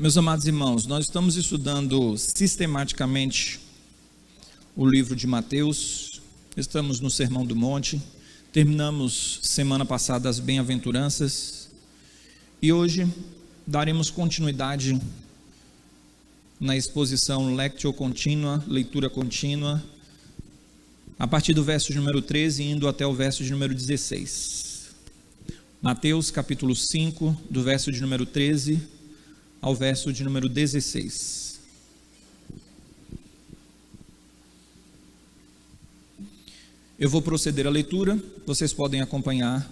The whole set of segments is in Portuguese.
Meus amados irmãos, nós estamos estudando sistematicamente o livro de Mateus, estamos no Sermão do Monte, terminamos semana passada as bem-aventuranças e hoje daremos continuidade na exposição Lectio Continua, leitura contínua, a partir do verso de número 13, indo até o verso de número 16. Mateus capítulo 5, do verso de número 13 ao verso de número 16. Eu vou proceder à leitura, vocês podem acompanhar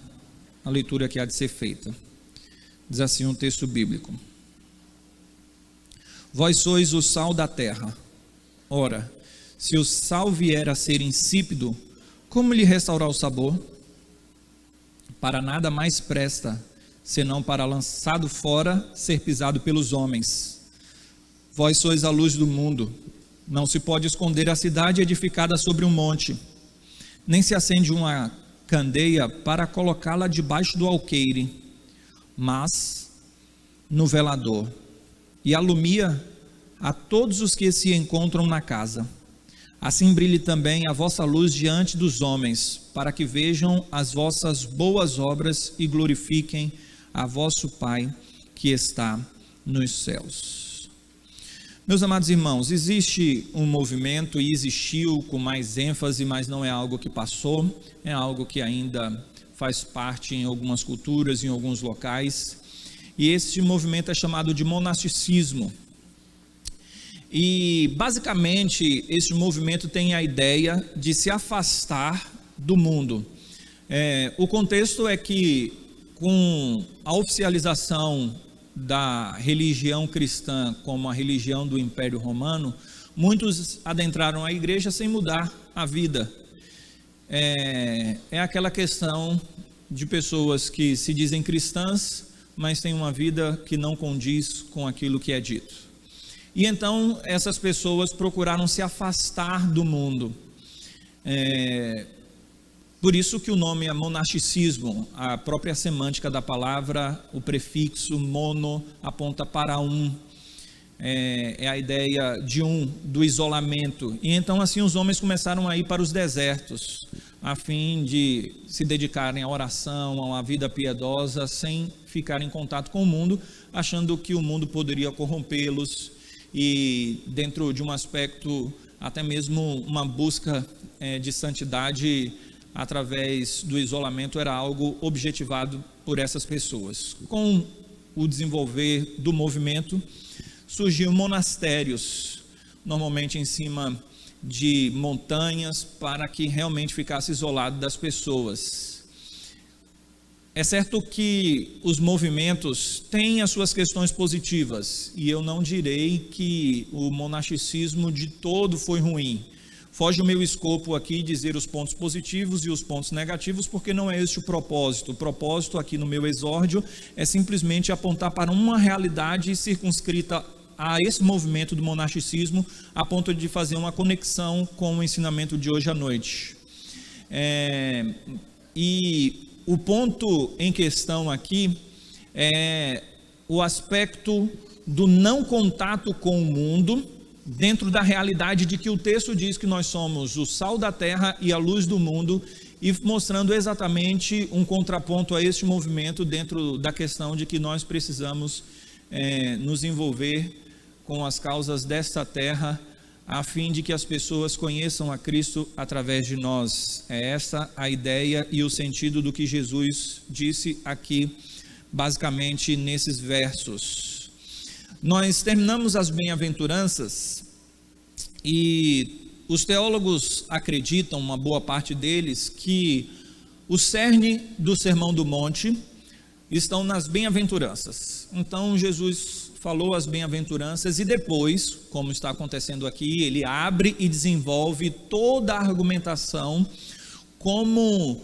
a leitura que há de ser feita. Diz assim um texto bíblico: Vós sois o sal da terra. Ora, se o sal vier a ser insípido, como lhe restaurar o sabor? Para nada mais presta, senão para, lançado fora, ser pisado pelos homens. Vós sois a luz do mundo. Não se pode esconder a cidade edificada sobre um monte, nem se acende uma candeia para colocá-la debaixo do alqueire, mas no velador, e alumia a todos os que se encontram na casa. Assim brilhe também a vossa luz diante dos homens, para que vejam as vossas boas obras e glorifiquem a vosso Pai que está nos céus. Meus amados irmãos, existe um movimento e existiu com mais ênfase, mas não é algo que passou, é algo que ainda faz parte em algumas culturas, em alguns locais, e esse movimento é chamado de monasticismo. E basicamente esse movimento tem a ideia de se afastar do mundo. O contexto é que, com a oficialização da religião cristã como a religião do Império Romano, muitos adentraram a igreja sem mudar a vida. É aquela questão de pessoas que se dizem cristãs, mas têm uma vida que não condiz com aquilo que é dito. E então essas pessoas procuraram se afastar do mundo. Por isso que o nome é monasticismo, a própria semântica da palavra, o prefixo mono aponta para um, é a ideia de do isolamento. E então assim os homens começaram a ir para os desertos, a fim de se dedicarem à oração, a uma vida piedosa, sem ficar em contato com o mundo, achando que o mundo poderia corrompê-los e, dentro de um aspecto, até mesmo uma busca de santidade através do isolamento era algo objetivado por essas pessoas. Com o desenvolver do movimento, surgiram monastérios, normalmente em cima de montanhas, para que realmente ficasse isolado das pessoas. É certo que os movimentos têm as suas questões positivas, e eu não direi que o monasticismo de todo foi ruim. Foge o meu escopo aqui dizer os pontos positivos e os pontos negativos, porque não é este o propósito. O propósito aqui no meu exórdio é simplesmente apontar para uma realidade circunscrita a esse movimento do monasticismo, a ponto de fazer uma conexão com o ensinamento de hoje à noite. E o ponto em questão aqui é o aspecto do não contato com o mundo, dentro da realidade de que o texto diz que nós somos o sal da terra e a luz do mundo, e mostrando exatamente um contraponto a este movimento dentro da questão de que nós precisamos nos envolver com as causas desta terra, a fim de que as pessoas conheçam a Cristo através de nós. É essa a ideia e o sentido do que Jesus disse aqui, basicamente nesses versos. Nós terminamos as bem-aventuranças e os teólogos acreditam, uma boa parte deles, que o cerne do Sermão do Monte estão nas bem-aventuranças. Então Jesus falou as bem-aventuranças e depois, como está acontecendo aqui, ele abre e desenvolve toda a argumentação como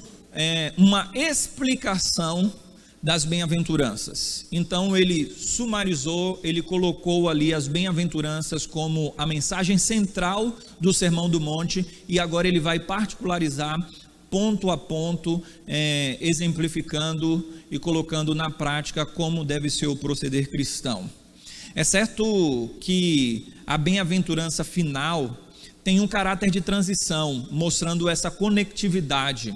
uma explicação das bem-aventuranças. Então ele sumarizou, ele colocou ali as bem-aventuranças como a mensagem central do Sermão do Monte, e agora ele vai particularizar ponto a ponto, exemplificando e colocando na prática como deve ser o proceder cristão. É certo que a bem-aventurança final tem um caráter de transição, mostrando essa conectividade,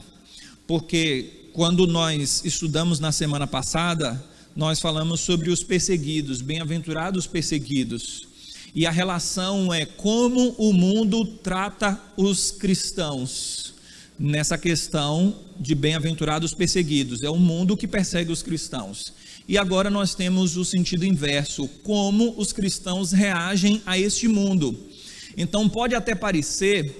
porque quando nós estudamos na semana passada, nós falamos sobre os perseguidos, bem-aventurados perseguidos, e a relação é como o mundo trata os cristãos, nessa questão de bem-aventurados perseguidos, é o mundo que persegue os cristãos. E agora nós temos o sentido inverso, como os cristãos reagem a este mundo. Então pode até parecer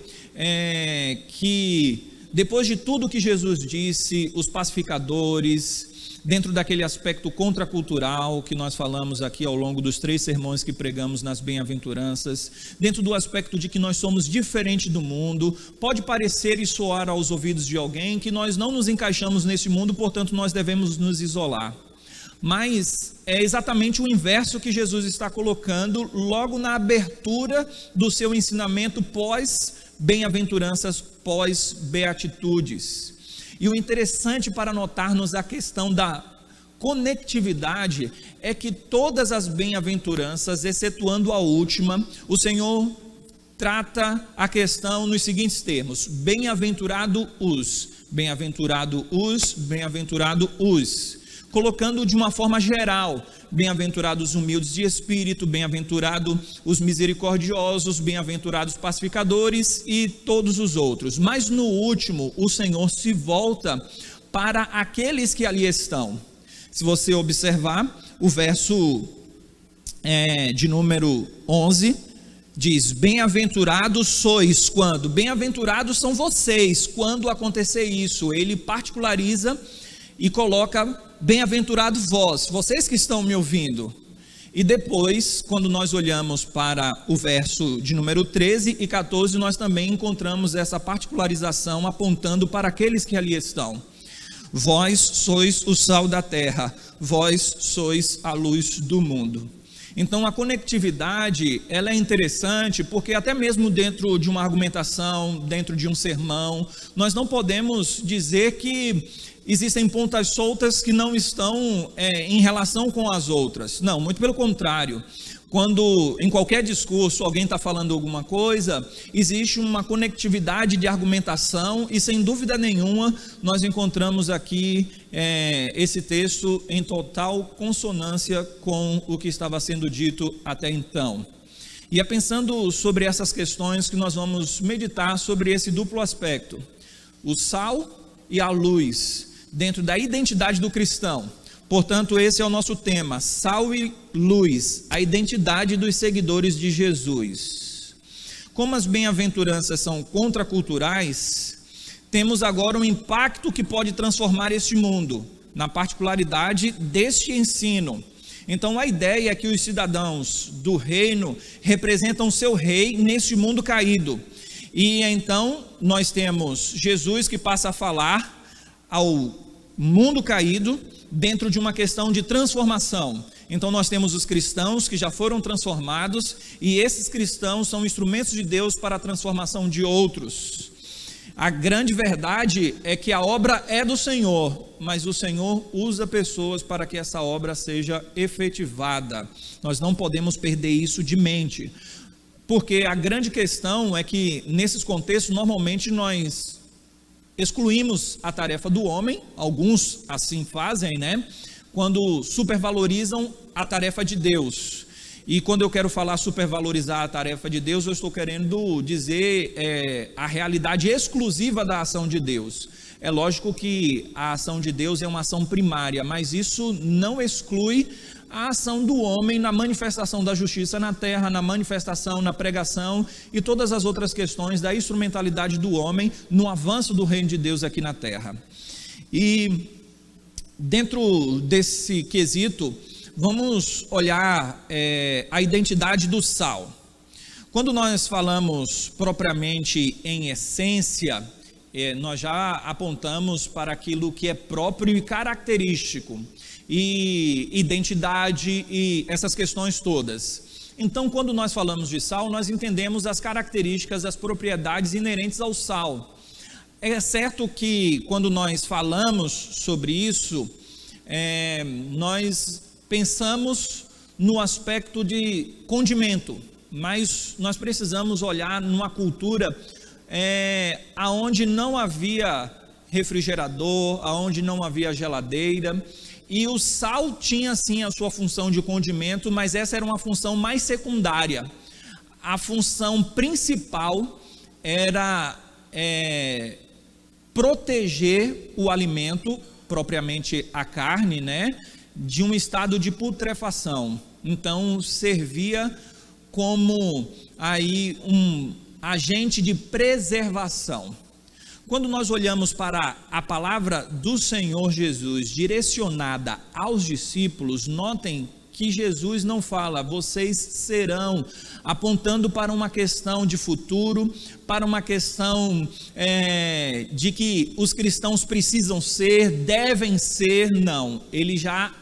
que depois de tudo que Jesus disse, os pacificadores, dentro daquele aspecto contracultural que nós falamos aqui ao longo dos 3 sermões que pregamos nas bem-aventuranças, dentro do aspecto de que nós somos diferentes do mundo, pode parecer e soar aos ouvidos de alguém que nós não nos encaixamos nesse mundo, portanto nós devemos nos isolar. Mas é exatamente o inverso que Jesus está colocando logo na abertura do seu ensinamento pós-bem-aventuranças, pós-beatitudes. E o interessante para notarmos a questão da conectividade é que todas as bem-aventuranças, excetuando a última, o Senhor trata a questão nos seguintes termos: bem-aventurado os, bem-aventurado os, bem-aventurado os, colocando de uma forma geral: bem-aventurados os humildes de espírito, bem-aventurados os misericordiosos, bem-aventurados os pacificadores e todos os outros. Mas no último, o Senhor se volta para aqueles que ali estão. Se você observar, o verso de número 11 diz: bem-aventurados sois quando? Bem-aventurados são vocês quando acontecer isso. Ele particulariza e coloca: bem-aventurado vós, vocês que estão me ouvindo. E depois, quando nós olhamos para o verso de número 13 e 14, nós também encontramos essa particularização apontando para aqueles que ali estão. Vós sois o sal da terra, vós sois a luz do mundo. Então a conectividade, ela é interessante porque até mesmo dentro de uma argumentação, dentro de um sermão, nós não podemos dizer que existem pontas soltas que não estão em relação com as outras. Não, muito pelo contrário. Quando em qualquer discurso alguém está falando alguma coisa, existe uma conectividade de argumentação e sem dúvida nenhuma nós encontramos aqui esse texto em total consonância com o que estava sendo dito até então. E é pensando sobre essas questões que nós vamos meditar sobre esse duplo aspecto: o sal e a luz, dentro da identidade do cristão. Portanto, esse é o nosso tema: sal e luz, a identidade dos seguidores de Jesus. Como as bem-aventuranças são contraculturais, temos agora um impacto que pode transformar este mundo, na particularidade deste ensino. Então a ideia é que os cidadãos do reino representam seu rei neste mundo caído. E então nós temos Jesus que passa a falar ao mundo caído dentro de uma questão de transformação. Então nós temos os cristãos que já foram transformados e esses cristãos são instrumentos de Deus para a transformação de outros. A grande verdade é que a obra é do Senhor, mas o Senhor usa pessoas para que essa obra seja efetivada. Nós não podemos perder isso de mente, porque a grande questão é que nesses contextos normalmente nós excluímos a tarefa do homem, alguns assim fazem, né? Quando supervalorizam a tarefa de Deus. E quando eu quero falar supervalorizar a tarefa de Deus, eu estou querendo dizer a realidade exclusiva da ação de Deus. É lógico que a ação de Deus é uma ação primária, mas isso não exclui a ação do homem na manifestação da justiça na terra, na manifestação, na pregação e todas as outras questões da instrumentalidade do homem no avanço do reino de Deus aqui na terra. E dentro desse quesito, vamos olhar a identidade do sal. Quando nós falamos propriamente em essência, nós já apontamos para aquilo que é próprio e característico, e identidade e essas questões todas. Então, quando nós falamos de sal, nós entendemos as características, as propriedades inerentes ao sal. É certo que quando nós falamos sobre isso, nós pensamos no aspecto de condimento, mas nós precisamos olhar numa cultura aonde não havia refrigerador, aonde não havia geladeira, e o sal tinha sim a sua função de condimento, mas essa era uma função mais secundária. A função principal era proteger o alimento, propriamente a carne, né, de um estado de putrefação. Então servia como aí um agente de preservação. Quando nós olhamos para a palavra do Senhor Jesus direcionada aos discípulos, notem que Jesus não fala, vocês serão, apontando para uma questão de futuro, para uma questão de que os cristãos precisam ser, devem ser, não. Ele já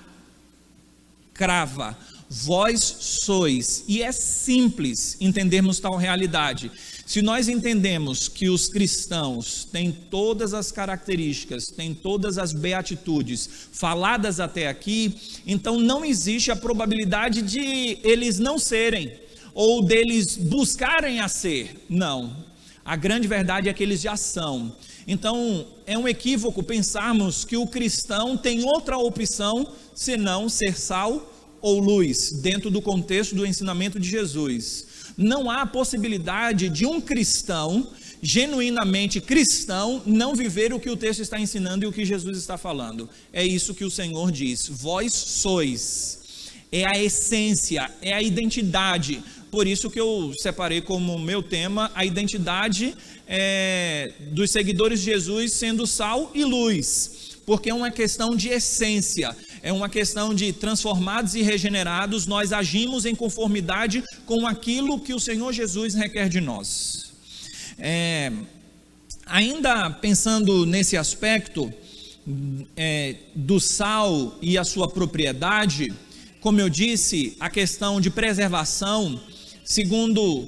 crava, vós sois, e é simples entendermos tal realidade. Se nós entendemos que os cristãos têm todas as características, têm todas as beatitudes faladas até aqui, então não existe a probabilidade de eles não serem, ou deles buscarem a ser. Não, a grande verdade é que eles já são. Então é um equívoco pensarmos que o cristão tem outra opção senão ser sal ou luz, dentro do contexto do ensinamento de Jesus. Não há possibilidade de um cristão, genuinamente cristão, não viver o que o texto está ensinando e o que Jesus está falando. É isso que o Senhor diz, vós sois, é a essência, é a identidade. Por isso que eu separei como meu tema a identidade dos seguidores de Jesus sendo sal e luz, porque é uma questão de essência. É uma questão de transformados e regenerados, nós agimos em conformidade com aquilo que o Senhor Jesus requer de nós. Ainda pensando nesse aspecto do sal e a sua propriedade, como eu disse, a questão de preservação, segundo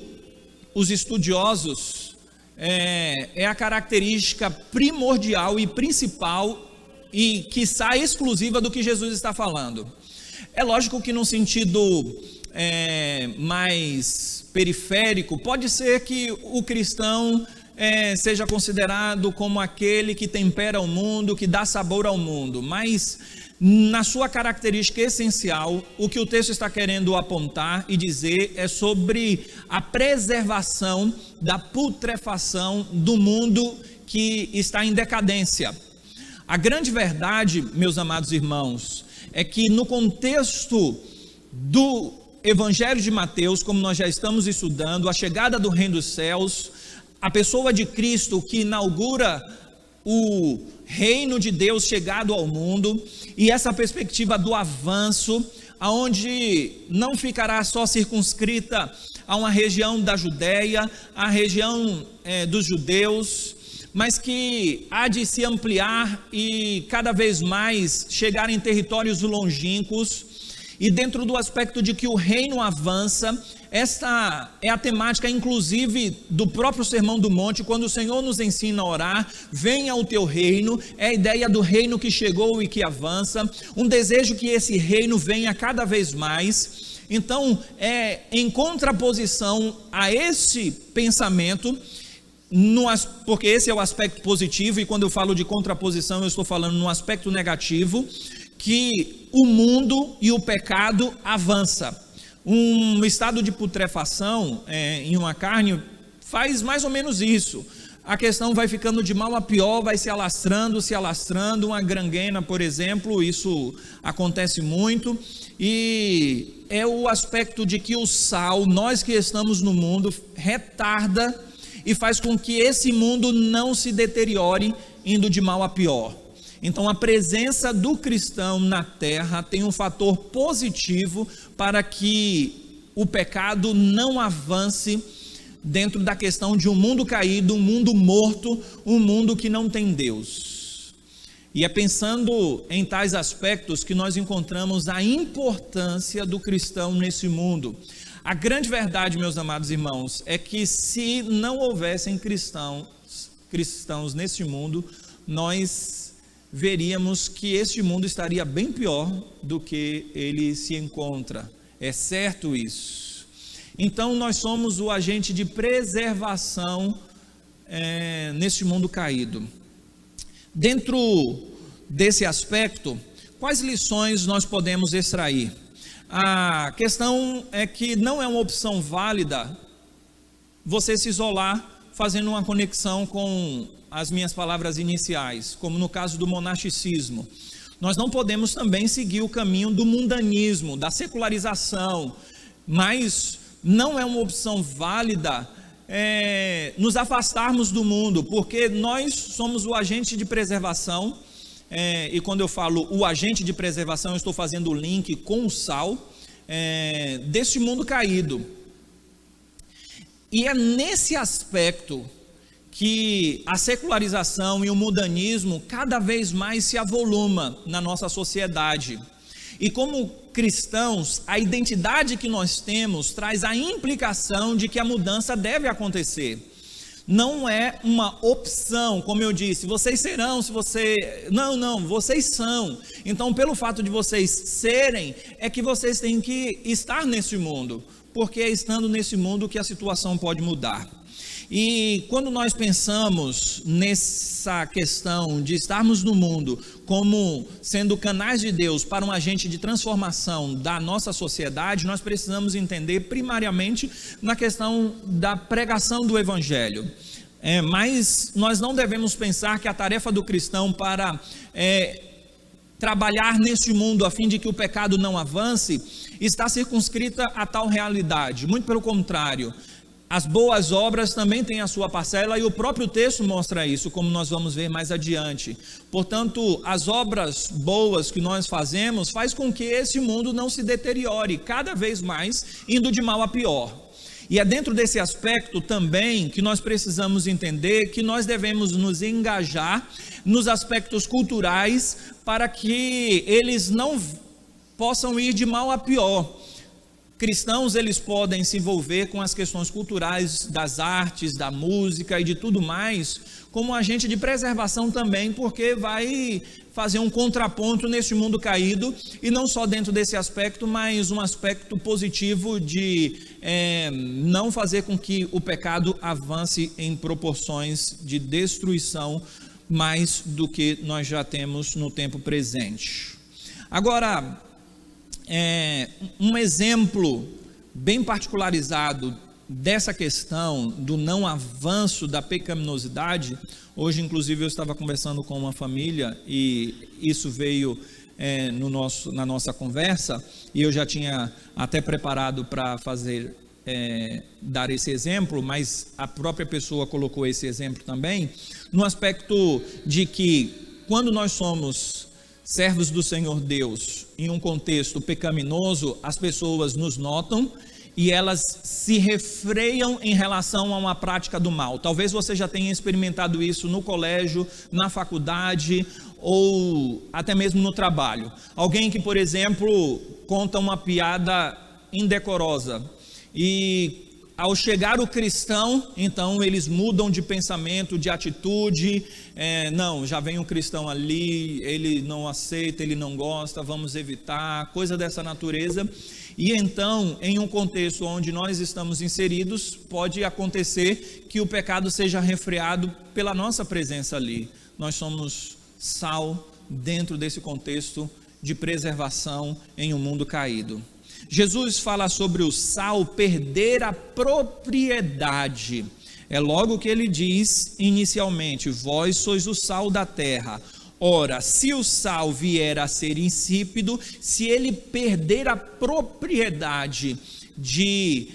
os estudiosos, é a característica primordial e principal e quiçá exclusiva do que Jesus está falando. É lógico que num sentido mais periférico, pode ser que o cristão seja considerado como aquele que tempera o mundo, que dá sabor ao mundo, mas na sua característica essencial, o que o texto está querendo apontar e dizer é sobre a preservação da putrefação do mundo que está em decadência. A grande verdade, meus amados irmãos, é que no contexto do Evangelho de Mateus, como nós já estamos estudando, a chegada do Reino dos Céus, a pessoa de Cristo que inaugura o reino de Deus chegado ao mundo, e essa perspectiva do avanço, aonde não ficará só circunscrita a uma região da Judéia, a região dos judeus, mas que há de se ampliar e cada vez mais chegar em territórios longínquos, e dentro do aspecto de que o reino avança. Esta é a temática inclusive do próprio Sermão do Monte, quando o Senhor nos ensina a orar, venha o teu reino, é a ideia do reino que chegou e que avança, um desejo que esse reino venha cada vez mais. Então em contraposição a esse pensamento, porque esse é o aspecto positivo, e quando eu falo de contraposição eu estou falando no aspecto negativo, que o mundo e o pecado avança. Um estado de putrefação em uma carne faz mais ou menos isso. A questão vai ficando de mal a pior, vai se alastrando, uma gangrena, por exemplo, isso acontece muito, e é o aspecto de que o sal, nós que estamos no mundo, retarda e faz com que esse mundo não se deteriore, indo de mal a pior. Então a presença do cristão na terra tem um fator positivo para que o pecado não avance dentro da questão de um mundo caído, um mundo morto, um mundo que não tem Deus. E é pensando em tais aspectos que nós encontramos a importância do cristão nesse mundo. A grande verdade, meus amados irmãos, é que se não houvessem cristãos nesse mundo, nós veríamos que este mundo estaria bem pior do que ele se encontra. É certo isso. Então nós somos o agente de preservação neste mundo caído. Dentro desse aspecto, quais lições nós podemos extrair? A questão é que não é uma opção válida você se isolar fazendo uma conexão com as minhas palavras iniciais, como no caso do monasticismo. Nós não podemos também seguir o caminho do mundanismo, da secularização, mas não é uma opção válida nos afastarmos do mundo, porque nós somos o agente de preservação, e quando eu falo o agente de preservação, eu estou fazendo o link com o sal deste mundo caído. E é nesse aspecto que a secularização e o mundanismo cada vez mais se avoluma na nossa sociedade. E como cristãos, a identidade que nós temos traz a implicação de que a mudança deve acontecer. Não é uma opção, como eu disse, vocês serão, se você... Não, vocês são. Então, pelo fato de vocês serem, é que vocês têm que estar nesse mundo, porque é estando nesse mundo que a situação pode mudar. E quando nós pensamos nessa questão de estarmos no mundo como sendo canais de Deus para um agente de transformação da nossa sociedade, nós precisamos entender primariamente na questão da pregação do Evangelho. Mas nós não devemos pensar que a tarefa do cristão para trabalhar neste mundo a fim de que o pecado não avance está circunscrita a tal realidade. Muito pelo contrário. As boas obras também têm a sua parcela e o próprio texto mostra isso, como nós vamos ver mais adiante. Portanto, as obras boas que nós fazemos faz com que esse mundo não se deteriore cada vez mais, indo de mal a pior. E é dentro desse aspecto também que nós precisamos entender que nós devemos nos engajar nos aspectos culturais para que eles não possam ir de mal a pior. Cristãos, eles podem se envolver com as questões culturais das artes, da música e de tudo mais, como agente de preservação também, porque vai fazer um contraponto nesse mundo caído, e não só dentro desse aspecto, mas um aspecto positivo de não fazer com que o pecado avance em proporções de destruição, mais do que nós já temos no tempo presente. Agora, um exemplo bem particularizado dessa questão do não avanço da pecaminosidade, hoje inclusive eu estava conversando com uma família e isso veio na nossa conversa, e eu já tinha até preparado para dar esse exemplo, mas a própria pessoa colocou esse exemplo também, no aspecto de que quando nós somos servos do Senhor Deus, em um contexto pecaminoso, as pessoas nos notam e elas se refreiam em relação a uma prática do mal. Talvez você já tenha experimentado isso no colégio, na faculdade ou até mesmo no trabalho. Alguém que, por exemplo, conta uma piada indecorosa e ao chegar o cristão, então eles mudam de pensamento, de atitude, não, já vem um cristão ali, ele não aceita, ele não gosta, vamos evitar, coisa dessa natureza. E então, em um contexto onde nós estamos inseridos, pode acontecer que o pecado seja refreado pela nossa presença ali. Nós somos sal dentro desse contexto de preservação em um mundo caído. Jesus fala sobre o sal perder a propriedade. É logo que ele diz inicialmente: vós sois o sal da terra. Ora, se o sal vier a ser insípido, se ele perder a propriedade de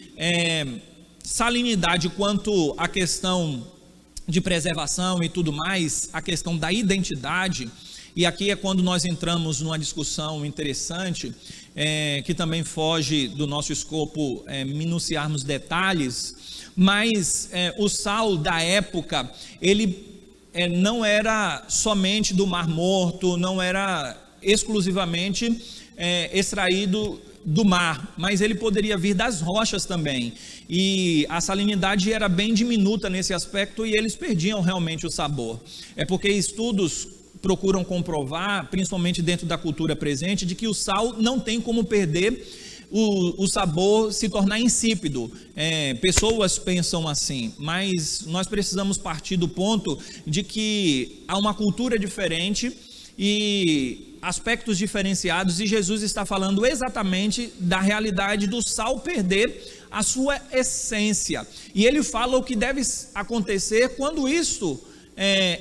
salinidade quanto à questão de preservação e tudo mais, a questão da identidade, e aqui é quando nós entramos numa discussão interessante, que também foge do nosso escopo minuciarmos detalhes, mas o sal da época, ele não era somente do Mar Morto, não era exclusivamente extraído do mar, mas ele poderia vir das rochas também, e a salinidade era bem diminuta nesse aspecto, e eles perdiam realmente o sabor. É porque estudos procuram comprovar, principalmente dentro da cultura presente, de que o sal não tem como perder o sabor se tornar insípido. Pessoas pensam assim, mas nós precisamos partir do ponto de que há uma cultura diferente e aspectos diferenciados, e Jesus está falando exatamente da realidade do sal perder a sua essência, e ele fala o que deve acontecer quando isso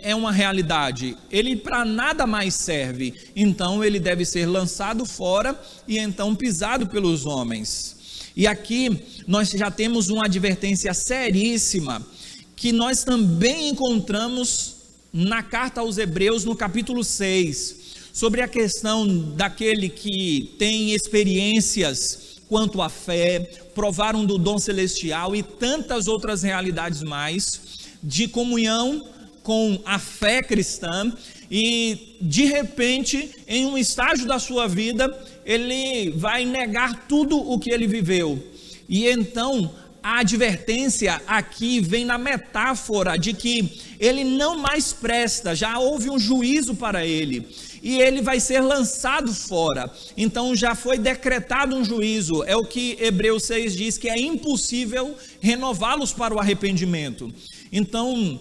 é uma realidade. Ele para nada mais serve, então ele deve ser lançado fora e então pisado pelos homens. E aqui nós já temos uma advertência seríssima que nós também encontramos na carta aos Hebreus, no capítulo 6, sobre a questão daquele que tem experiências quanto à fé, provaram do dom celestial e tantas outras realidades mais, de comunhão com a fé cristã, e de repente, em um estágio da sua vida, ele vai negar tudo o que ele viveu. E então a advertência aqui vem na metáfora de que ele não mais presta, já houve um juízo para ele, e ele vai ser lançado fora. Então já foi decretado um juízo. É o que Hebreus 6 diz, que é impossível renová-los para o arrependimento. Então,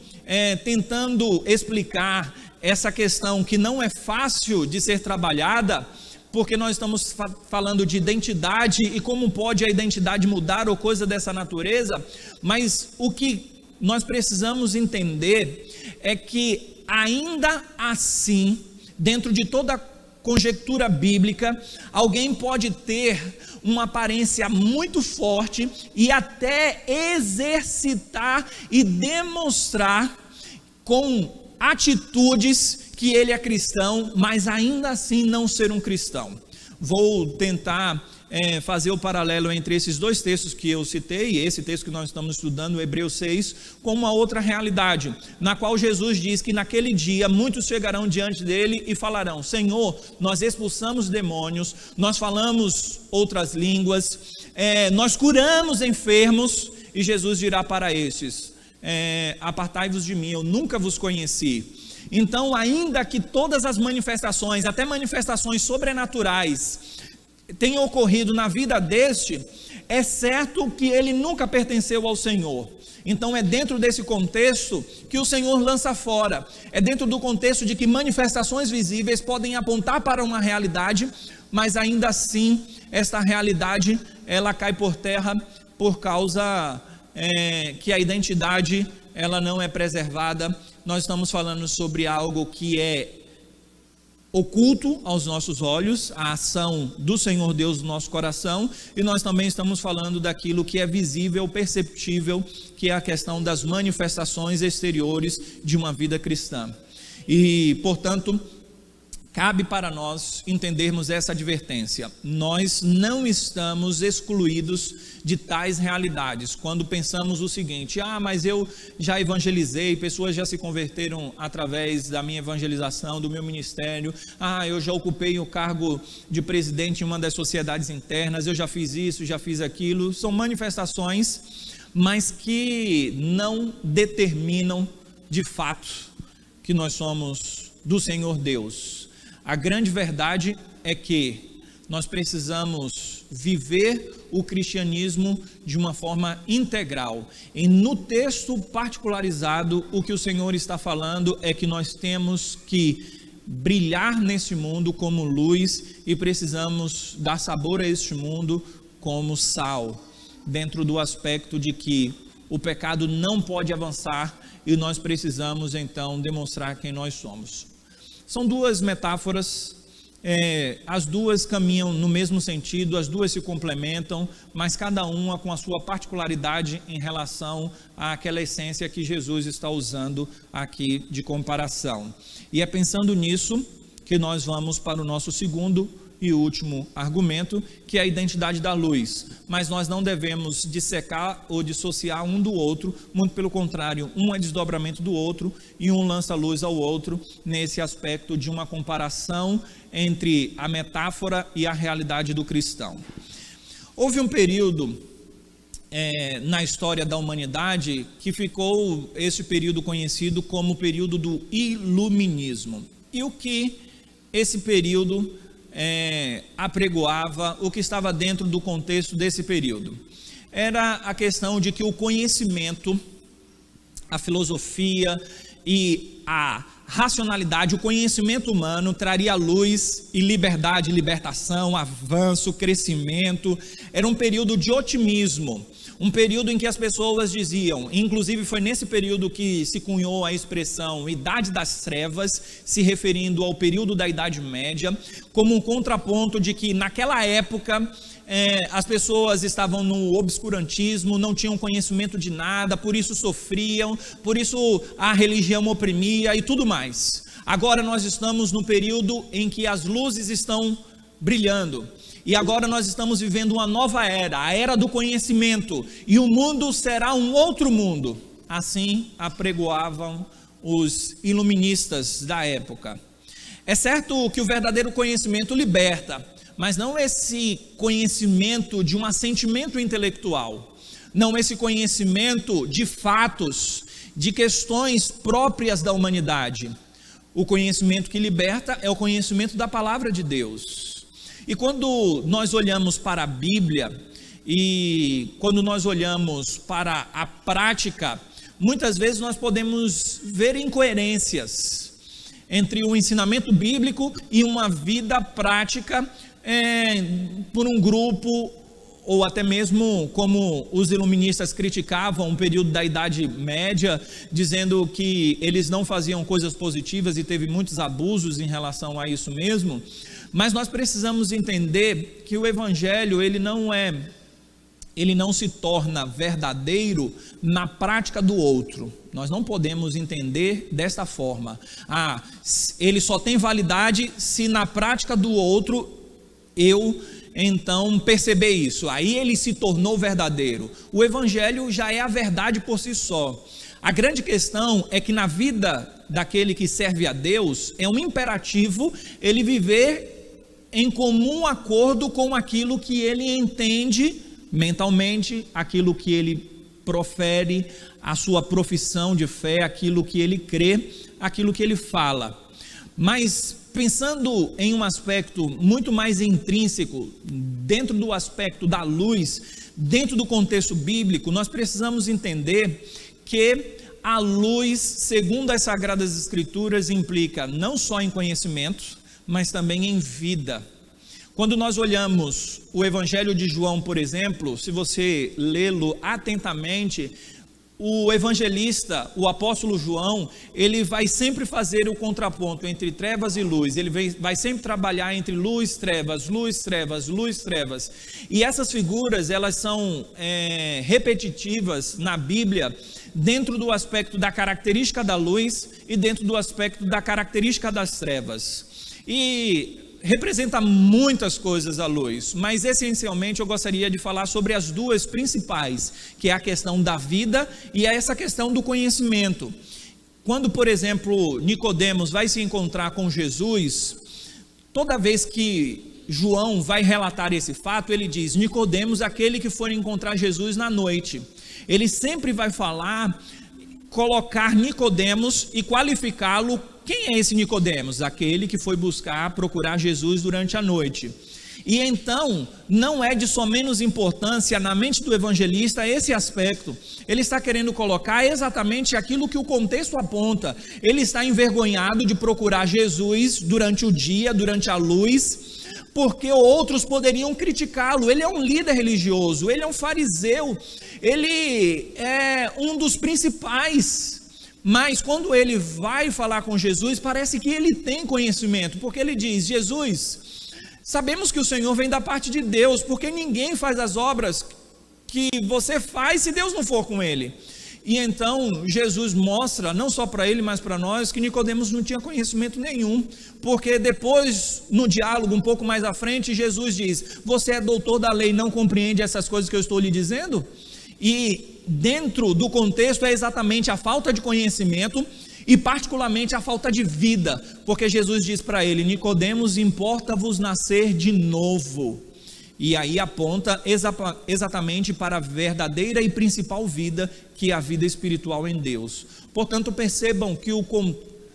tentando explicar essa questão que não é fácil de ser trabalhada, porque nós estamos falando de identidade e como pode a identidade mudar ou coisa dessa natureza, mas o que nós precisamos entender é que ainda assim, dentro de toda a conjectura bíblica, alguém pode ter uma aparência muito forte e até exercitar e demonstrar com atitudes que ele é cristão, mas ainda assim não ser um cristão. Vou tentar fazer o paralelo entre esses dois textos que eu citei, e esse texto que nós estamos estudando, Hebreus 6, com uma outra realidade, na qual Jesus diz que naquele dia muitos chegarão diante dele e falarão: Senhor, nós expulsamos demônios, nós falamos outras línguas, nós curamos enfermos, e Jesus dirá para estes: apartai-vos de mim, eu nunca vos conheci. Então, ainda que todas as manifestações, até manifestações sobrenaturais, tenham ocorrido na vida deste, é certo que ele nunca pertenceu ao Senhor. Então é dentro desse contexto que o Senhor lança fora, é dentro do contexto de que manifestações visíveis podem apontar para uma realidade, mas ainda assim esta realidade ela cai por terra por causa que a identidade ela não é preservada. Nós estamos falando sobre algo que é oculto aos nossos olhos, a ação do Senhor Deus no nosso coração, e nós também estamos falando daquilo que é visível, perceptível, que é a questão das manifestações exteriores de uma vida cristã. E, portanto, cabe para nós entendermos essa advertência. Nós não estamos excluídos de tais realidades. Quando pensamos o seguinte: mas eu já evangelizei, pessoas já se converteram através da minha evangelização, do meu ministério. Eu já ocupei o cargo de presidente em uma das sociedades internas, eu já fiz isso, já fiz aquilo. São manifestações, mas que não determinam de fato que nós somos do Senhor Deus. A grande verdade é que nós precisamos viver o cristianismo de uma forma integral. E no texto particularizado, o que o Senhor está falando é que nós temos que brilhar nesse mundo como luz e precisamos dar sabor a este mundo como sal, dentro do aspecto de que o pecado não pode avançar e nós precisamos então demonstrar quem nós somos. São duas metáforas, as duas caminham no mesmo sentido, as duas se complementam, mas cada uma com a sua particularidade em relação àquela essência que Jesus está usando aqui de comparação. E é pensando nisso que nós vamos para o nosso segundo e último argumento, que é a identidade da luz. Mas nós não devemos dissecar ou dissociar um do outro, muito pelo contrário, um é desdobramento do outro e um lança luz ao outro, nesse aspecto de uma comparação entre a metáfora e a realidade do cristão. Houve um período na história da humanidade que ficou esse período conhecido como o período do iluminismo. E o que esse período apregoava, o que estava dentro do contexto desse período. Era a questão de que o conhecimento, a filosofia e a racionalidade, o conhecimento humano traria luz e liberdade, libertação, avanço, crescimento. Era um período de otimismo, um período em que as pessoas diziam, inclusive foi nesse período que se cunhou a expressão Idade das Trevas, se referindo ao período da Idade Média, como um contraponto de que naquela época as pessoas estavam no obscurantismo, não tinham conhecimento de nada, por isso sofriam, por isso a religião oprimia e tudo mais. Agora nós estamos no período em que as luzes estão brilhando, e agora nós estamos vivendo uma nova era, a era do conhecimento, e o mundo será um outro mundo. Assim apregoavam os iluministas da época. É certo que o verdadeiro conhecimento liberta, mas não esse conhecimento de um assentimento intelectual, não esse conhecimento de fatos, de questões próprias da humanidade. O conhecimento que liberta é o conhecimento da palavra de Deus. E quando nós olhamos para a Bíblia e quando nós olhamos para a prática, muitas vezes nós podemos ver incoerências entre o ensinamento bíblico e uma vida prática por um grupo, ou até mesmo como os iluministas criticavam o período da Idade Média, dizendo que eles não faziam coisas positivas e teve muitos abusos em relação a isso mesmo. Mas nós precisamos entender que o Evangelho, ele não se torna verdadeiro na prática do outro. Nós não podemos entender desta forma. Ele só tem validade se na prática do outro eu então perceber isso. Aí ele se tornou verdadeiro. O Evangelho já é a verdade por si só. A grande questão é que na vida daquele que serve a Deus, é um imperativo ele viver em comum acordo com aquilo que ele entende mentalmente, aquilo que ele profere, a sua profissão de fé, aquilo que ele crê, aquilo que ele fala. Mas pensando em um aspecto muito mais intrínseco, dentro do aspecto da luz, dentro do contexto bíblico, nós precisamos entender que a luz, segundo as Sagradas Escrituras, implica não só em conhecimento, mas também em vida. Quando nós olhamos o Evangelho de João, por exemplo, se você lê-lo atentamente, o evangelista, o apóstolo João, ele vai sempre fazer o contraponto entre trevas e luz. Ele vai sempre trabalhar entre luz, trevas, luz, trevas, luz, trevas. E essas figuras, elas são repetitivas na Bíblia, dentro do aspecto da característica da luz e dentro do aspecto da característica das trevas. E representa muitas coisas a luz, mas essencialmente eu gostaria de falar sobre as duas principais, que é a questão da vida e essa questão do conhecimento. Quando, por exemplo, Nicodemos vai se encontrar com Jesus, toda vez que João vai relatar esse fato, ele diz: Nicodemos, aquele que foi encontrar Jesus na noite. Ele sempre vai falar, colocar Nicodemos e qualificá-lo. Quem é esse Nicodemos? Aquele que foi procurar Jesus durante a noite. E então, não é de somenos importância na mente do evangelista esse aspecto. Ele está querendo colocar exatamente aquilo que o contexto aponta. Ele está envergonhado de procurar Jesus durante o dia, durante a luz, porque outros poderiam criticá-lo. Ele é um líder religioso, ele é um fariseu, ele é um dos principais. Mas quando ele vai falar com Jesus, parece que ele tem conhecimento, porque ele diz: Jesus, sabemos que o Senhor vem da parte de Deus, porque ninguém faz as obras que você faz se Deus não for com ele. E então Jesus mostra, não só para ele, mas para nós, que Nicodemos não tinha conhecimento nenhum, porque depois, no diálogo um pouco mais à frente, Jesus diz: você é doutor da lei, não compreende essas coisas que eu estou lhe dizendo? E dentro do contexto é exatamente a falta de conhecimento e particularmente a falta de vida, porque Jesus diz para ele: Nicodemos, importa-vos nascer de novo. E aí aponta exatamente para a verdadeira e principal vida, que é a vida espiritual em Deus. Portanto, percebam que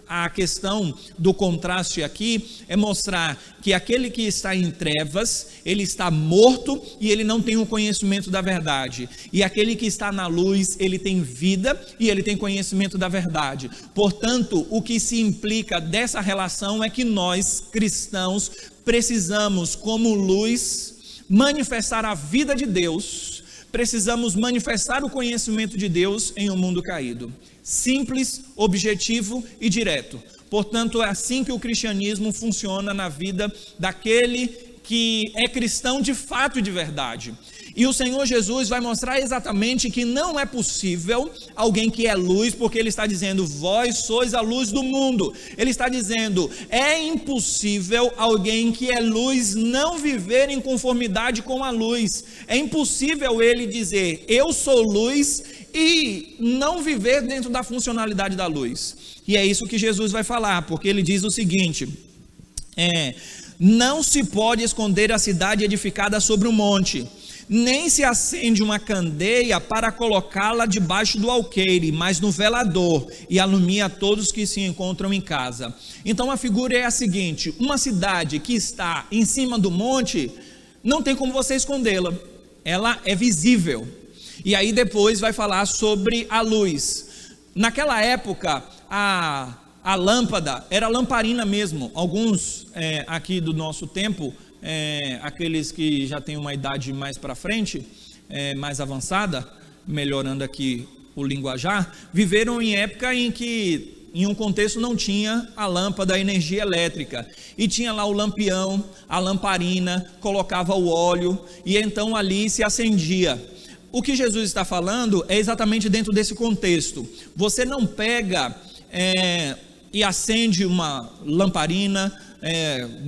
a questão do contraste aqui é mostrar que aquele que está em trevas, ele está morto e ele não tem o conhecimento da verdade. E aquele que está na luz, ele tem vida e ele tem conhecimento da verdade. Portanto, o que se implica dessa relação é que nós, cristãos, precisamos, como luz, manifestar a vida de Deus, precisamos manifestar o conhecimento de Deus em um mundo caído. Simples, objetivo e direto. Portanto, é assim que o cristianismo funciona na vida daquele que é cristão de fato e de verdade. E o Senhor Jesus vai mostrar exatamente que não é possível alguém que é luz, porque ele está dizendo, vós sois a luz do mundo. Ele está dizendo, é impossível alguém que é luz não viver em conformidade com a luz. É impossível ele dizer, eu sou luz, e não viver dentro da funcionalidade da luz. E é isso que Jesus vai falar, porque ele diz o seguinte, não se pode esconder a cidade edificada sobre um monte, nem se acende uma candeia para colocá-la debaixo do alqueire, mas no velador, e alumia todos que se encontram em casa. Então a figura é a seguinte, uma cidade que está em cima do monte, não tem como você escondê-la, ela é visível. E aí depois vai falar sobre a luz. Naquela época, a lâmpada era lamparina mesmo. Alguns aqui do nosso tempo, aqueles que já têm uma idade mais para frente, mais avançada, melhorando aqui o linguajar, viveram em época em que em um contexto não tinha a lâmpada, a energia elétrica, e tinha lá o lampião, a lamparina, colocava o óleo, e então ali se acendia. O que Jesus está falando é exatamente dentro desse contexto. Você não pega e acende uma lamparina,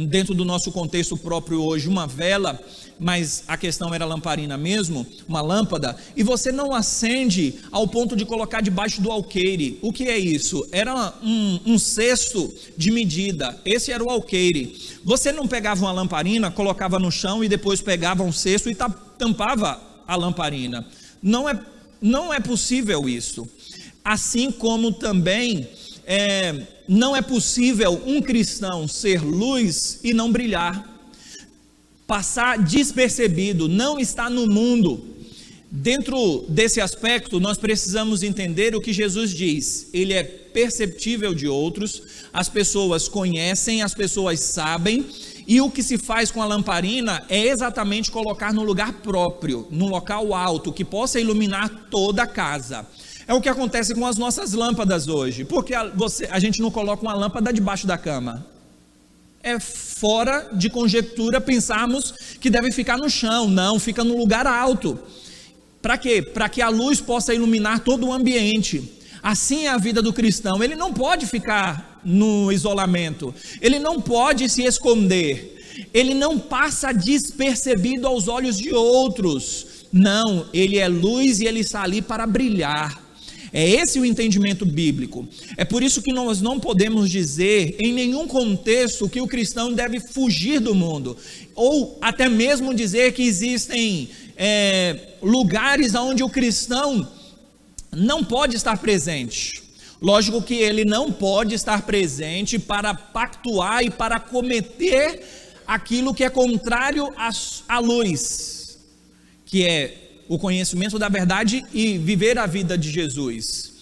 dentro do nosso contexto próprio hoje, uma vela, mas a questão era lamparina mesmo, uma lâmpada, e você não acende ao ponto de colocar debaixo do alqueire. O que é isso? Era um cesto de medida, esse era o alqueire. Você não pegava uma lamparina, colocava no chão e depois pegava um cesto e tampava a lamparina. Não é possível isso. Assim como também não é possível um cristão ser luz e não brilhar, passar despercebido, não estar no mundo. Dentro desse aspecto, nós precisamos entender o que Jesus diz. Ele é perceptível de outros, as pessoas conhecem, as pessoas sabem, e o que se faz com a lamparina é exatamente colocar no lugar próprio, num local alto, que possa iluminar toda a casa. É o que acontece com as nossas lâmpadas hoje. Porque a gente não coloca uma lâmpada debaixo da cama. É fora de conjectura pensarmos que deve ficar no chão. Não, fica no lugar alto. Para quê? Para que a luz possa iluminar todo o ambiente. Assim é a vida do cristão. Ele não pode ficar no isolamento. Ele não pode se esconder. Ele não passa despercebido aos olhos de outros. Não, ele é luz e ele está ali para brilhar. É esse o entendimento bíblico. É por isso que nós não podemos dizer em nenhum contexto que o cristão deve fugir do mundo, ou até mesmo dizer que existem lugares onde o cristão não pode estar presente. Lógico que ele não pode estar presente para pactuar e para cometer aquilo que é contrário à luz, que é o conhecimento da verdade e viver a vida de Jesus.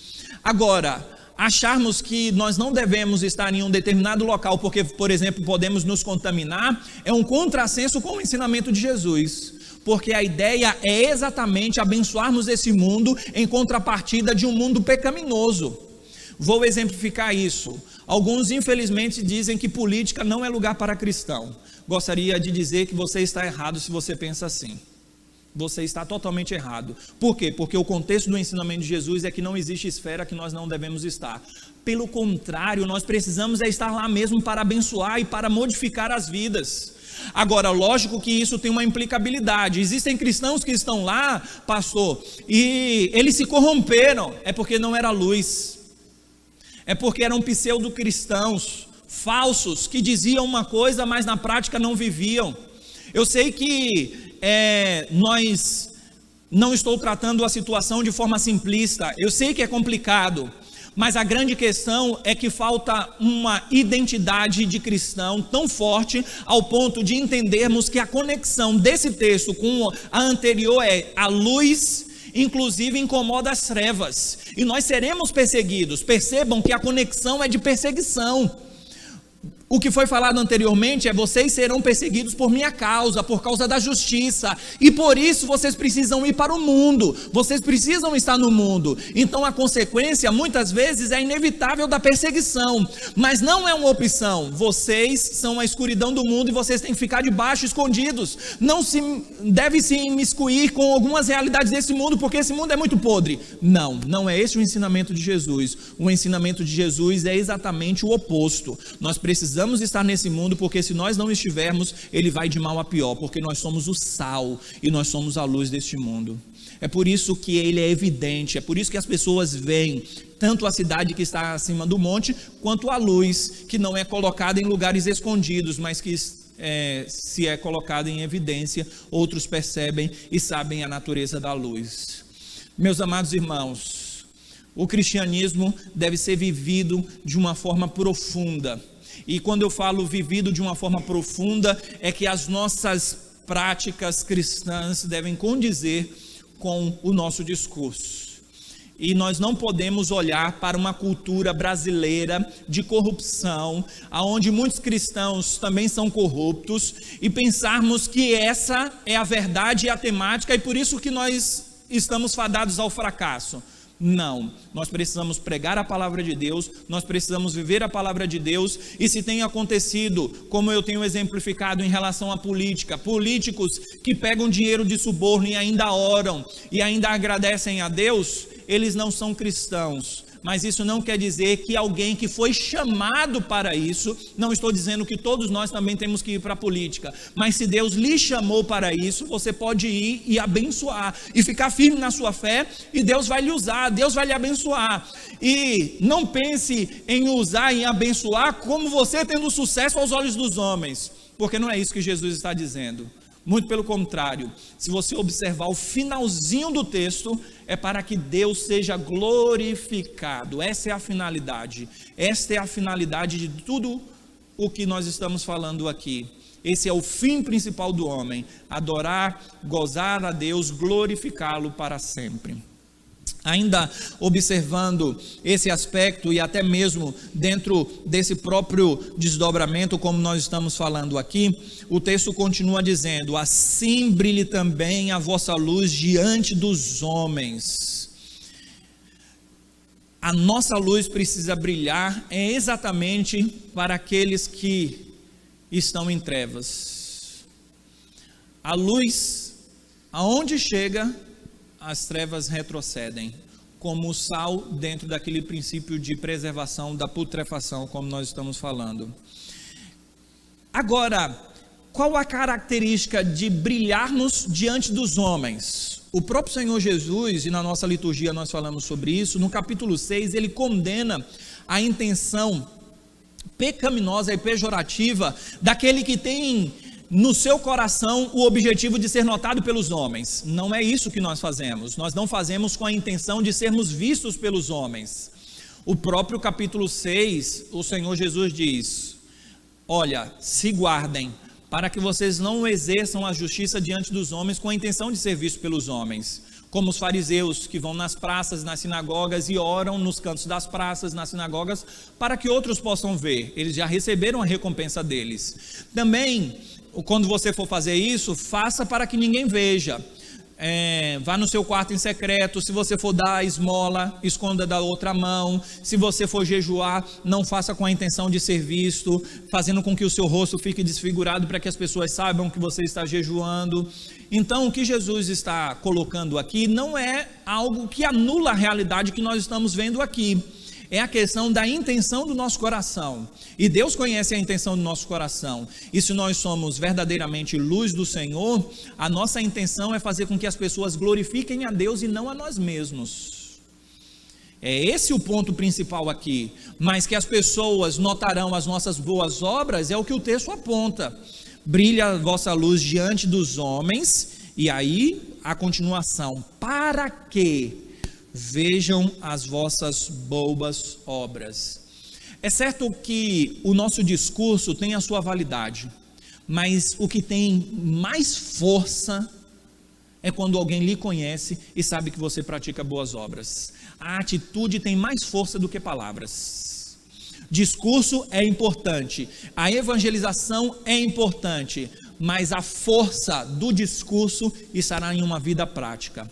Agora, acharmos que nós não devemos estar em um determinado local porque, por exemplo, podemos nos contaminar, é um contrassenso com o ensinamento de Jesus, porque a ideia é exatamente abençoarmos esse mundo em contrapartida de um mundo pecaminoso. Vou exemplificar isso. Alguns, infelizmente, dizem que política não é lugar para cristão. Gostaria de dizer que você está errado se você pensa assim. Você está totalmente errado. Por quê? Porque o contexto do ensinamento de Jesus é que não existe esfera que nós não devemos estar. Pelo contrário, nós precisamos estar lá mesmo para abençoar e para modificar as vidas. Agora, lógico que isso tem uma implicabilidade. Existem cristãos que estão lá, pastor, e eles se corromperam. É porque não era luz. É porque eram pseudo-cristãos falsos que diziam uma coisa, mas na prática não viviam. Eu sei que não estou tratando a situação de forma simplista, eu sei que é complicado, Mas a grande questão é que falta uma identidade de cristão tão forte ao ponto de entendermos que a conexão desse texto com a anterior é a luz, inclusive incomoda as trevas, e nós seremos perseguidos. Percebam que a conexão é de perseguição. O que foi falado anteriormente é: vocês serão perseguidos por minha causa, por causa da justiça, e por isso vocês precisam ir para o mundo, vocês precisam estar no mundo. Então a consequência muitas vezes é inevitável da perseguição, mas não é uma opção. Vocês são a escuridão do mundo e vocês têm que ficar debaixo, escondidos. Não se deve se imiscuir com algumas realidades desse mundo, porque esse mundo é muito podre. Não é esse o ensinamento de Jesus. O ensinamento de Jesus é exatamente o oposto. Nós precisamos estar nesse mundo, porque se nós não estivermos, ele vai de mal a pior, porque nós somos o sal e nós somos a luz deste mundo. É por isso que ele é evidente, é por isso que as pessoas veem tanto a cidade que está acima do monte, quanto a luz que não é colocada em lugares escondidos, mas que se é colocada em evidência, outros percebem e sabem a natureza da luz. Meus amados irmãos, o cristianismo deve ser vivido de uma forma profunda. E quando eu falo vivido de uma forma profunda, é que as nossas práticas cristãs devem condizer com o nosso discurso. E nós não podemos olhar para uma cultura brasileira de corrupção, onde muitos cristãos também são corruptos, e pensarmos que essa é a verdade e a temática, e por isso que nós estamos fadados ao fracasso. Não, nós precisamos pregar a palavra de Deus, nós precisamos viver a palavra de Deus. E se tem acontecido, como eu tenho exemplificado em relação à política, políticos que pegam dinheiro de suborno e ainda oram e ainda agradecem a Deus, eles não são cristãos. Mas isso não quer dizer que alguém que foi chamado para isso, não estou dizendo que todos nós também temos que ir para a política, mas se Deus lhe chamou para isso, você pode ir e abençoar, e ficar firme na sua fé, e Deus vai lhe usar, Deus vai lhe abençoar. E não pense em usar, em abençoar, como você tendo sucesso aos olhos dos homens, porque não é isso que Jesus está dizendo. Muito pelo contrário, se você observar o finalzinho do texto, é para que Deus seja glorificado. Essa é a finalidade. Esta é a finalidade de tudo o que nós estamos falando aqui. Esse é o fim principal do homem: adorar, gozar a Deus, glorificá-lo para sempre. Ainda observando esse aspecto, e até mesmo dentro desse próprio desdobramento, como nós estamos falando aqui, o texto continua dizendo: assim brilhe também a vossa luz diante dos homens. A nossa luz precisa brilhar exatamente para aqueles que estão em trevas. A luz, aonde chega, as trevas retrocedem, como o sal dentro daquele princípio de preservação da putrefação, como nós estamos falando. Agora, qual a característica de brilharmos diante dos homens? O próprio Senhor Jesus, e na nossa liturgia nós falamos sobre isso, no capítulo 6, ele condena a intenção pecaminosa e pejorativa daquele que tem no seu coração o objetivo de ser notado pelos homens. Não é isso que nós fazemos. Nós não fazemos com a intenção de sermos vistos pelos homens. O próprio capítulo 6, o Senhor Jesus diz: olha, se guardem, para que vocês não exerçam a justiça diante dos homens com a intenção de ser vistos pelos homens, como os fariseus que vão nas praças, nas sinagogas e oram nos cantos das praças, nas sinagogas, para que outros possam ver. Eles já receberam a recompensa deles. Também, quando você for fazer isso, faça para que ninguém veja. Vá no seu quarto em secreto. Se você for dar esmola, esconda da outra mão. Se você for jejuar, não faça com a intenção de ser visto, fazendo com que o seu rosto fique desfigurado, para que as pessoas saibam que você está jejuando. Então, o que Jesus está colocando aqui não é algo que anula a realidade que nós estamos vendo aqui. É a questão da intenção do nosso coração. E Deus conhece a intenção do nosso coração. E se nós somos verdadeiramente luz do Senhor, a nossa intenção é fazer com que as pessoas glorifiquem a Deus e não a nós mesmos. É esse o ponto principal aqui. Mas que as pessoas notarão as nossas boas obras é o que o texto aponta. Brilha a vossa luz diante dos homens. E aí a continuação: para que vejam as vossas boas obras. É certo que o nosso discurso tem a sua validade, mas o que tem mais força é quando alguém lhe conhece e sabe que você pratica boas obras. A atitude tem mais força do que palavras. Discurso é importante, a evangelização é importante, mas a força do discurso estará em uma vida prática.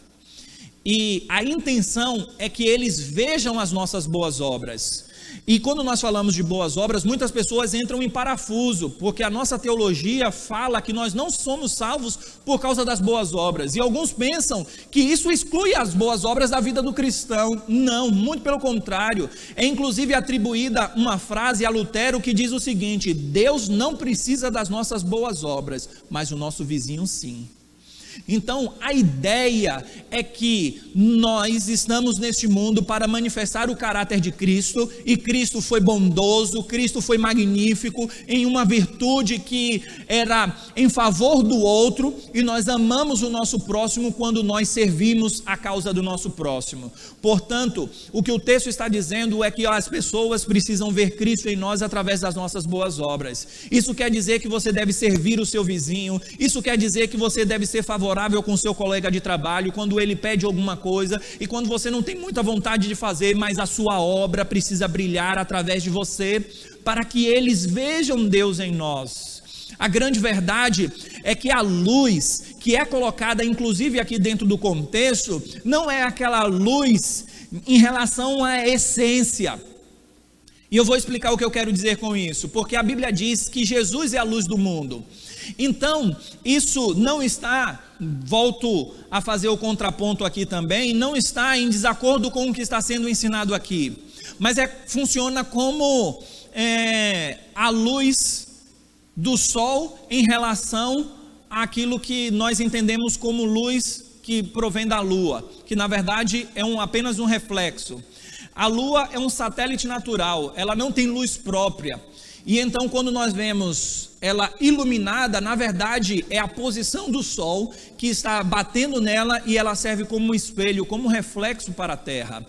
E a intenção é que eles vejam as nossas boas obras. E quando nós falamos de boas obras, muitas pessoas entram em parafuso, porque a nossa teologia fala que nós não somos salvos por causa das boas obras. E alguns pensam que isso exclui as boas obras da vida do cristão. Não, muito pelo contrário. É inclusive atribuída uma frase a Lutero que diz o seguinte: Deus não precisa das nossas boas obras, mas o nosso vizinho sim. Então, a ideia é que nós estamos neste mundo para manifestar o caráter de Cristo, e Cristo foi bondoso, Cristo foi magnífico, em uma virtude que era em favor do outro, e nós amamos o nosso próximo quando nós servimos a causa do nosso próximo. Portanto, o que o texto está dizendo é que as pessoas precisam ver Cristo em nós através das nossas boas obras. Isso quer dizer que você deve servir o seu vizinho, isso quer dizer que você deve ser favorável com seu colega de trabalho, quando ele pede alguma coisa, e quando você não tem muita vontade de fazer, mas a sua obra precisa brilhar através de você, para que eles vejam Deus em nós. A grande verdade é que a luz, que é colocada inclusive aqui dentro do contexto, não é aquela luz em relação à essência. E eu vou explicar o que eu quero dizer com isso, porque a Bíblia diz que Jesus é a luz do mundo. Então, isso não está, volto a fazer o contraponto aqui também, não está em desacordo com o que está sendo ensinado aqui, mas funciona como a luz do sol em relação àquilo que nós entendemos como luz que provém da lua, que na verdade é apenas um reflexo. A lua é um satélite natural, ela não tem luz própria. E então, quando nós vemos ela iluminada, na verdade é a posição do sol que está batendo nela, e ela serve como um espelho, como um reflexo para a terra.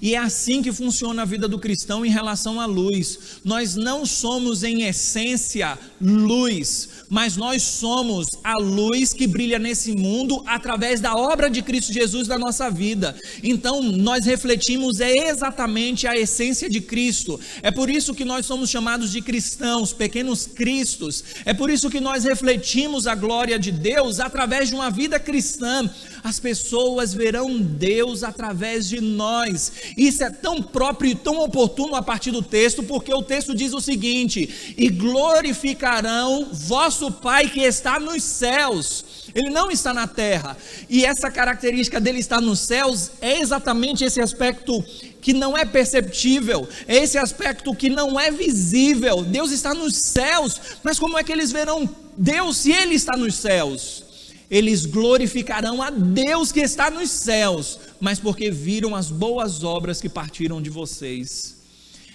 E é assim que funciona a vida do cristão em relação à luz. Nós não somos em essência luz, mas nós somos a luz que brilha nesse mundo através da obra de Cristo Jesus na nossa vida. Então nós refletimos exatamente a essência de Cristo. É por isso que nós somos chamados de cristãos, pequenos cristos. É por isso que nós refletimos a glória de Deus através de uma vida cristã. As pessoas verão Deus através de nós. Isso é tão próprio e tão oportuno a partir do texto, porque o texto diz o seguinte: e glorificarão vosso Pai que está nos céus. Ele não está na terra, e essa característica dele estar nos céus é exatamente esse aspecto que não é perceptível, é esse aspecto que não é visível. Deus está nos céus, mas como é que eles verão Deus se ele está nos céus? Eles glorificarão a Deus que está nos céus, mas porque viram as boas obras que partiram de vocês.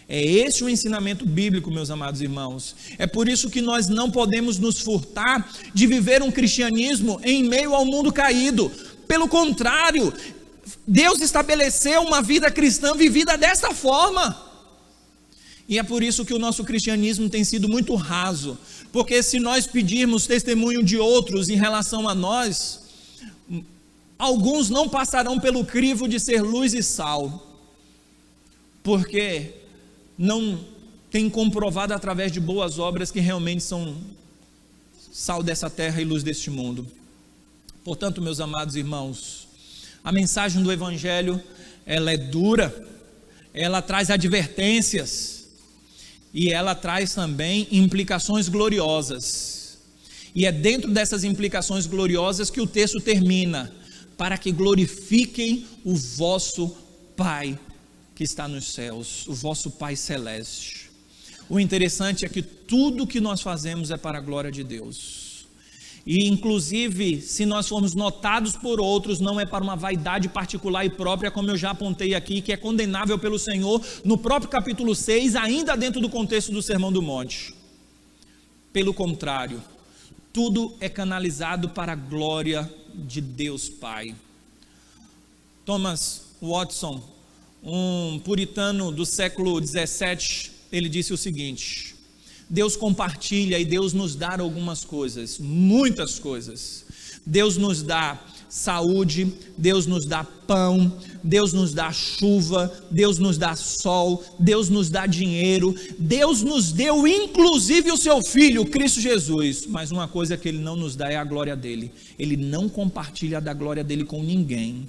É esse o ensinamento bíblico, meus amados irmãos. É por isso que nós não podemos nos furtar de viver um cristianismo em meio ao mundo caído. Pelo contrário, Deus estabeleceu uma vida cristã vivida dessa forma. E é por isso que o nosso cristianismo tem sido muito raso, porque se nós pedirmos testemunho de outros em relação a nós, alguns não passarão pelo crivo de ser luz e sal, porque não tem comprovado através de boas obras que realmente são sal dessa terra e luz deste mundo. Portanto, meus amados irmãos, a mensagem do Evangelho, ela é dura, ela traz advertências, e ela traz também implicações gloriosas. E é dentro dessas implicações gloriosas que o texto termina: para que glorifiquem o vosso Pai que está nos céus, o vosso Pai celeste. O interessante é que tudo que nós fazemos é para a glória de Deus. E inclusive, se nós formos notados por outros, não é para uma vaidade particular e própria, como eu já apontei aqui, que é condenável pelo Senhor, no próprio capítulo 6, ainda dentro do contexto do Sermão do Monte. Pelo contrário, tudo é canalizado para a glória de Deus Pai. Thomas Watson, um puritano do século 17, ele disse o seguinte: Deus compartilha e Deus nos dá algumas coisas, muitas coisas. Deus nos dá saúde, Deus nos dá pão, Deus nos dá chuva, Deus nos dá sol, Deus nos dá dinheiro, Deus nos deu inclusive o seu Filho, Cristo Jesus. Mas uma coisa que Ele não nos dá é a glória dEle. Ele não compartilha da glória dEle com ninguém.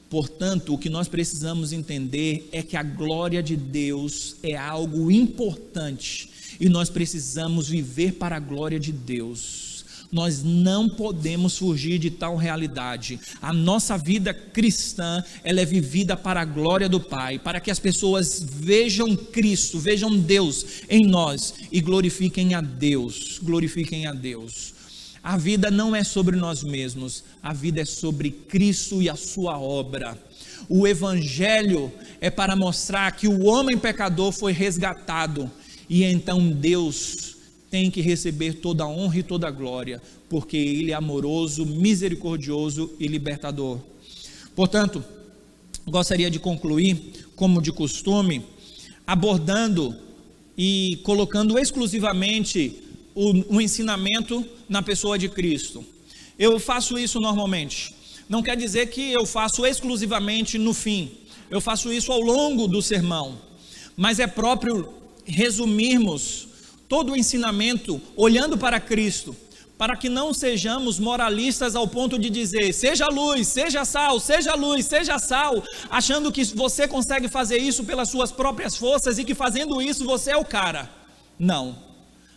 Portanto, o que nós precisamos entender é que a glória de Deus é algo importante e nós precisamos viver para a glória de Deus. Nós não podemos fugir de tal realidade. A nossa vida cristã, ela é vivida para a glória do Pai, para que as pessoas vejam Cristo, vejam Deus em nós e glorifiquem a Deus, glorifiquem a Deus. A vida não é sobre nós mesmos, a vida é sobre Cristo e a sua obra. O Evangelho é para mostrar que o homem pecador foi resgatado, e então Deus tem que receber toda a honra e toda a glória, porque Ele é amoroso, misericordioso e libertador. Portanto, gostaria de concluir, como de costume, abordando e colocando exclusivamente o ensinamento na pessoa de Cristo. Eu faço isso normalmente, não quer dizer que eu faço exclusivamente no fim, eu faço isso ao longo do sermão, mas é próprio resumirmos todo o ensinamento olhando para Cristo, para que não sejamos moralistas ao ponto de dizer, seja luz, seja sal, seja luz, seja sal, achando que você consegue fazer isso pelas suas próprias forças e que fazendo isso você é o cara. Não,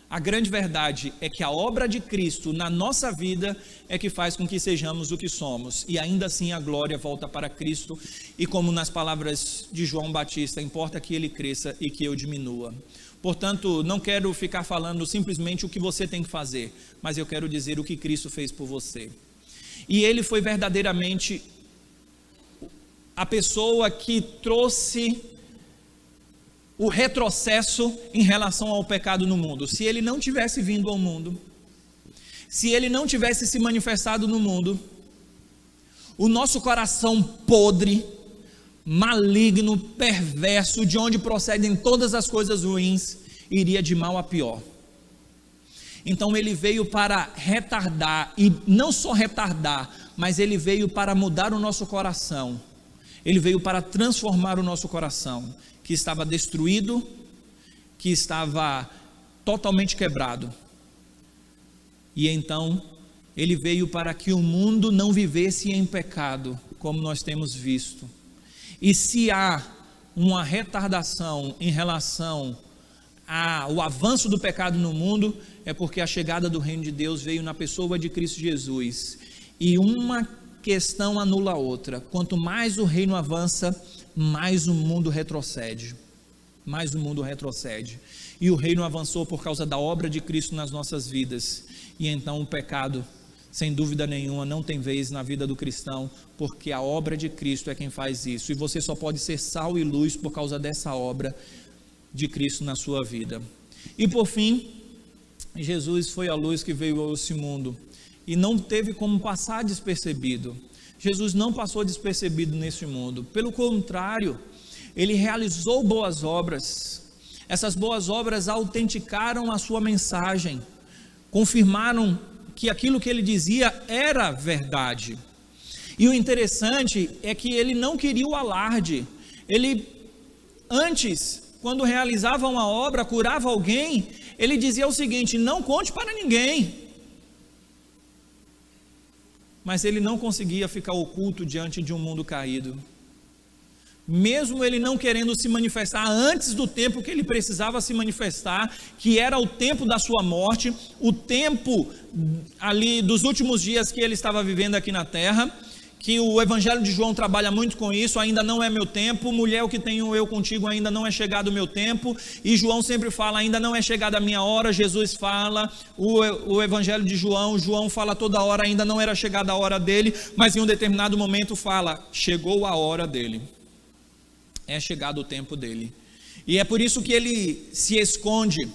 a grande verdade é que a obra de Cristo na nossa vida é que faz com que sejamos o que somos, e ainda assim a glória volta para Cristo, e como nas palavras de João Batista, importa que ele cresça e que eu diminua. Portanto, não quero ficar falando simplesmente o que você tem que fazer, mas eu quero dizer o que Cristo fez por você. E Ele foi verdadeiramente a pessoa que trouxe o retrocesso em relação ao pecado no mundo. Se Ele não tivesse vindo ao mundo, se Ele não tivesse se manifestado no mundo, o nosso coração podre, maligno, perverso, de onde procedem todas as coisas ruins, iria de mal a pior. Então Ele veio para retardar, e não só retardar, mas Ele veio para mudar o nosso coração. Ele veio para transformar o nosso coração, que estava destruído, que estava totalmente quebrado. E então Ele veio para que o mundo não vivesse em pecado, como nós temos visto. E se há uma retardação em relação ao avanço do pecado no mundo, é porque a chegada do reino de Deus veio na pessoa de Cristo Jesus, e uma questão anula a outra. Quanto mais o reino avança, mais o mundo retrocede, mais o mundo retrocede, e o reino avançou por causa da obra de Cristo nas nossas vidas, e então o pecado, sem dúvida nenhuma, não tem vez na vida do cristão, porque a obra de Cristo é quem faz isso, e você só pode ser sal e luz por causa dessa obra de Cristo na sua vida. E por fim, Jesus foi a luz que veio a esse mundo, e não teve como passar despercebido. Jesus não passou despercebido nesse mundo, pelo contrário, Ele realizou boas obras. Essas boas obras autenticaram a sua mensagem, confirmaram que aquilo que Ele dizia era verdade. E o interessante é que Ele não queria o alarde. Ele, antes, quando realizava uma obra, curava alguém, Ele dizia o seguinte: não conte para ninguém. Mas Ele não conseguia ficar oculto diante de um mundo caído. Mesmo Ele não querendo se manifestar antes do tempo que Ele precisava se manifestar, que era o tempo da sua morte, o tempo ali dos últimos dias que Ele estava vivendo aqui na terra, que o Evangelho de João trabalha muito com isso: ainda não é meu tempo, mulher, o que tenho eu contigo, ainda não é chegado o meu tempo. E João sempre fala, ainda não é chegada a minha hora. Jesus fala, o Evangelho de João fala toda hora, ainda não era chegada a hora dele, mas em um determinado momento fala, chegou a hora dele, é chegado o tempo dele. E é por isso que Ele se esconde,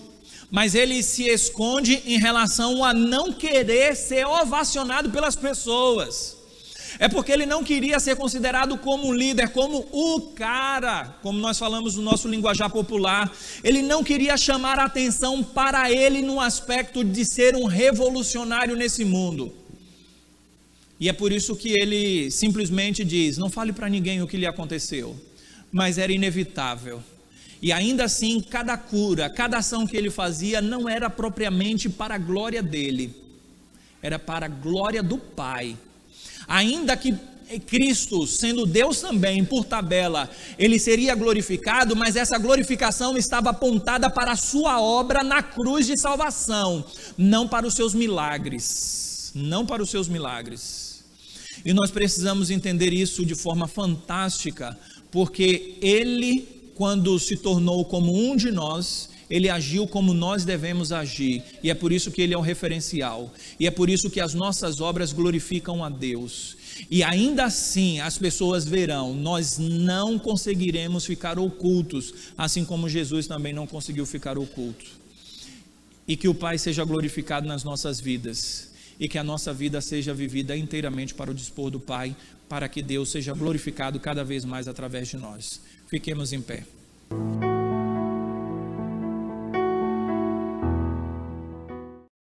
mas Ele se esconde em relação a não querer ser ovacionado pelas pessoas. É porque ele não queria ser considerado como um líder, como o cara, como nós falamos no nosso linguajar popular. Ele não queria chamar a atenção para ele no aspecto de ser um revolucionário nesse mundo. E é por isso que ele simplesmente diz: não fale para ninguém o que lhe aconteceu. Mas era inevitável. E ainda assim, cada cura, cada ação que ele fazia não era propriamente para a glória dele, era para a glória do Pai. Ainda que Cristo, sendo Deus também, por tabela, ele seria glorificado, mas essa glorificação estava apontada para a sua obra na cruz de salvação, não para os seus milagres, não para os seus milagres. E nós precisamos entender isso de forma fantástica, porque ele, quando se tornou como um de nós, ele agiu como nós devemos agir, e é por isso que ele é um referencial, e é por isso que as nossas obras glorificam a Deus, e ainda assim as pessoas verão, nós não conseguiremos ficar ocultos, assim como Jesus também não conseguiu ficar oculto. E que o Pai seja glorificado nas nossas vidas, e que a nossa vida seja vivida inteiramente para o dispor do Pai, para que Deus seja glorificado cada vez mais através de nós. Fiquemos em pé.